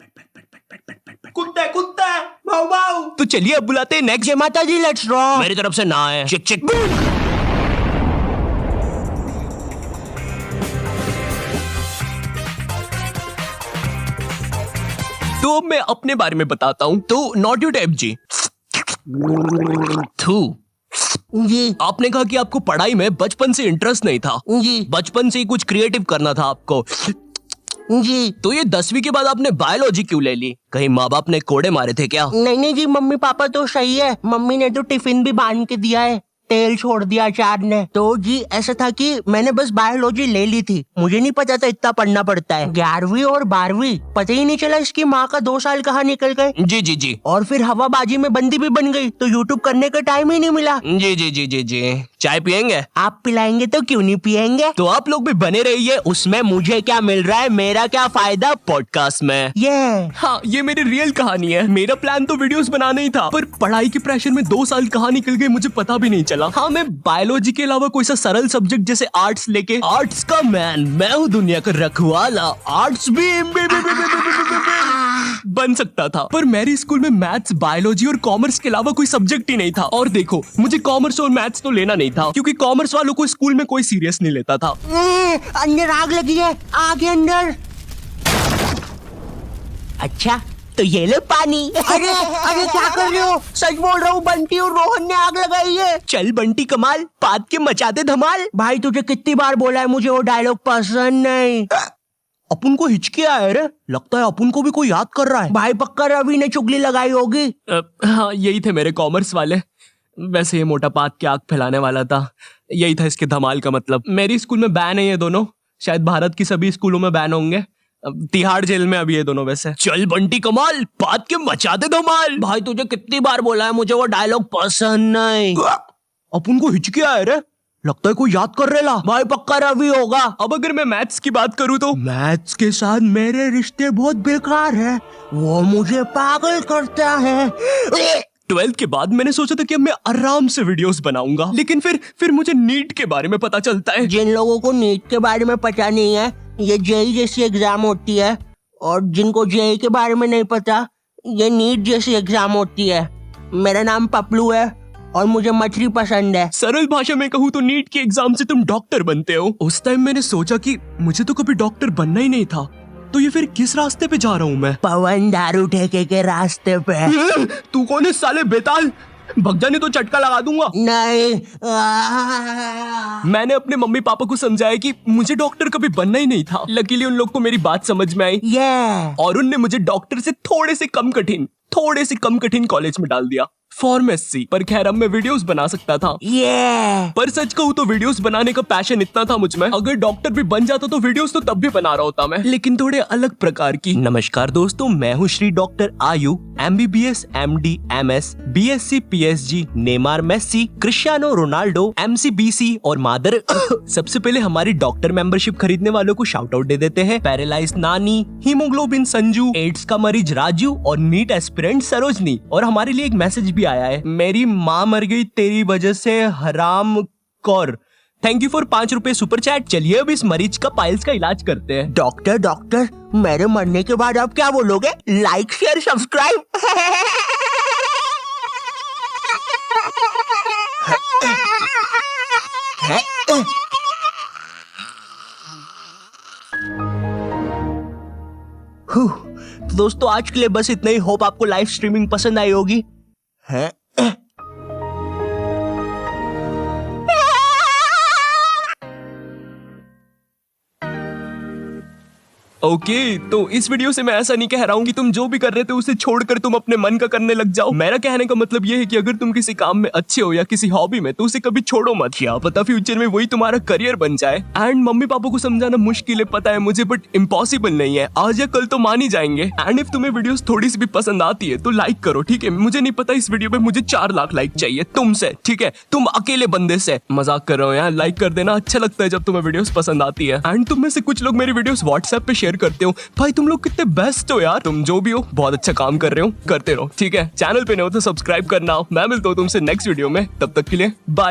पट पट पट पट कुत्ता है, कुत्ता है, भाऊ भाऊ। तो चलिए अब बुलाते हैं नेक्स्ट। जय माता दी, लेट्स रॉक। मेरी तरफ से ना है। चिक चिक। तो अब मैं अपने बारे में बताता हूँ। तो नॉट यू टाइप जी। थू। जी आपने कहा कि आपको पढ़ाई में बचपन से इंटरेस्ट नहीं था। जी बचपन से ही कुछ क्रिएटिव करना था आपको। जी। तो ये 10वीं के बाद आपने बायोलॉजी क्यों ले ली? कहीं माँ बाप ने कोड़े मारे थे क्या? नहीं जी, मम्मी पापा तो सही है। मम्मी ने तो टिफिन भी बांध के दिया है, तेल छोड़ दिया अचार ने। तो जी ऐसा था कि मैंने बस बायोलॉजी ले ली थी, मुझे नहीं पता था इतना पढ़ना पड़ता है। 11वीं और 12वीं पता ही नहीं चला इसकी माँ का 2 साल कहाँ निकल गए। जी जी जी। और फिर हवाबाजी में बंदी भी बन गई, तो यूट्यूब करने का टाइम ही नहीं मिला। जी जी जी जी जी। चाय पियेंगे? आप पिलाएंगे तो क्यों नहीं पियेंगे। तो आप लोग भी बने रहिए। उसमें मुझे क्या मिल रहा है, मेरा क्या फायदा पॉडकास्ट में। ये हाँ, ये मेरी रियल कहानी है। मेरा प्लान तो वीडियोस बनाना ही था, पर पढ़ाई के प्रेशर में 2 साल कहाँ निकल गए मुझे पता भी नहीं चला। हाँ, मैं बायोलॉजी के अलावा कोई सा सरल सब्जेक्ट जैसे आर्ट्स लेके, आर्ट्स का मैन मैं हूँ दुनिया का रखवाला, आर्ट्स भी बन सकता था। पर मेरे स्कूल में मैथ्स, बायोलॉजी और कॉमर्स के अलावा कोई सब्जेक्ट ही नहीं था। और देखो, मुझे कॉमर्स और मैथ्स तो लेना नहीं था, क्योंकि कॉमर्स वालों को स्कूल में कोई सीरियस नहीं लेता था। अंदर आग लगी है, आगे अंदर। अच्छा तो ये ले पानी। अरे अरे क्या कर रहे हो? सच बोल रहा हूँ, बंटी और रोहन ने आग लगाई है। चल बंटी कमाल, पाद के मचाते धमाल। भाई तुझे कितनी बार बोला है, मुझे वो डायलॉग पसंद नहीं। अपन को हिचकी आया रे, लगता है अपन को भी कोई याद कर रहा है। भाई पक्का रवि ने चुगली लगाई होगी। हाँ, यही थे मेरे कॉमर्स वाले। वैसे ये मोटा पाद के आग फैलाने वाला था, यही था इसके धमाल का मतलब। मेरी स्कूल में बैन है ये दोनों, शायद भारत की सभी स्कूलों में बैन होंगे। तिहाड़ जेल में अभी ये दोनों। वैसे चल बंटी कमाल, पाद के मचाते धमाल। भाई तुझे कितनी बार बोला है, मुझे वो डायलॉग पसंद नहीं। अपन को हिचकी आया रे, लगता है कोई याद कर रहा। भाई पक्का रवि होगा। अब अगर मैं मैथ्स की बात करूँ तो मैथ्स के साथ मेरे रिश्ते बहुत बेकार है, वो मुझे पागल करता है। 12th के बाद मैंने सोचा था कि अब मैं आराम से वीडियोस बनाऊंगा, लेकिन फिर मुझे नीट के बारे में पता चलता है। जिन लोगों को नीट के बारे में पता नहीं है, ये जेई जैसी एग्जाम होती है, और जिनको जेई के बारे में नहीं पता, ये नीट जैसी एग्जाम होती है। मेरा नाम पपलू है और मुझे मछली पसंद है। सरल भाषा में कहूँ तो नीट की एग्जाम से तुम डॉक्टर बनते हो। उस टाइम मैंने सोचा कि मुझे तो कभी डॉक्टर बनना ही नहीं था, तो ये फिर किस रास्ते पे जा रहा हूँ मैं? पवन दारू ठेके के रास्ते पे। तू कौन है साले बेताल? भग जाने तो चटका लगा दूंगा। नहीं। मैंने अपने मम्मी पापा को समझाया कि मुझे डॉक्टर कभी बनना ही नहीं था। लकीली उन लोग को मेरी बात समझ में आई, और उनने मुझे डॉक्टर से थोड़े से कम कठिन कॉलेज में डाल दिया, फार्मेसी। पर खैर अब मैं वीडियोस बना सकता था। पर सच कहूँ तो वीडियोस बनाने का पैशन इतना था मुझ में, अगर डॉक्टर भी बन जाता तो वीडियोस तो तब भी बना रहा होता मैं, लेकिन थोड़े अलग प्रकार की। नमस्कार दोस्तों, मैं हूँ Shri doctor Ayu, MBBS, MD, MS, BSc, PSG, Neymar, Messi, Cristiano Ronaldo, MC, BC और मादर। सबसे पहले हमारी डॉक्टर मेंबरशिप खरीदने वालों को शाउट आउट दे देते हैं। पैरालाइज नानी, हीमोग्लोबिन संजू, एड्स का मरीज राजू और नीट एस्पिरेंट सरोजनी। और हमारे लिए एक मैसेज भी आया है, मेरी माँ मर गई तेरी वजह से हराम कौर। थैंक यू फॉर 5 रुपए सुपर चैट। चलिए अब इस मरीज का पाइल्स का इलाज करते हैं। डॉक्टर मेरे मरने के बाद आप क्या बोलोगे? Like share subscribe. तो दोस्तों आज के लिए बस इतना ही। होप आपको लाइव स्ट्रीमिंग पसंद आई होगी। है ओके, तो इस वीडियो से मैं ऐसा नहीं कह रहा हूँ कि तुम जो भी कर रहे थे उसे छोड़कर तुम अपने मन का करने लग जाओ। मेरा कहने का मतलब ये है कि अगर तुम किसी काम में अच्छे हो या किसी हॉबी में, तो उसे कभी छोड़ो मत। क्या पता फ्यूचर में वही तुम्हारा करियर बन जाए। एंड मम्मी पापा को समझाना मुश्किल है पता है मुझे, बट इम्पॉसिबल नहीं है। आज या कल तो मान ही जाएंगे। एंड इफ तुम्हें वीडियोस थोड़ी सी भी पसंद आती है तो लाइक करो, ठीक है? मुझे नहीं पता, इस वीडियो पे मुझे 4 लाख लाइक चाहिए तुमसे, ठीक है? तुम अकेले बंदे से। मजाक कर रहा हूँ यार, लाइक कर देना, अच्छा लगता है जब तुम्हें वीडियोस पसंद आती है। एंड तुम में से कुछ लोग मेरी वीडियोस व्हाट्सएप पे शेयर करते हो। भाई तुम लोग कितने बेस्ट हो यार। तुम जो भी हो बहुत अच्छा काम कर रहे हो, करते रहो, ठीक है? चैनल पे नहीं हो तो सब्सक्राइब करना। मैं मिलता हूँ तुमसे नेक्स्ट वीडियो में, तब तक के लिए बाय।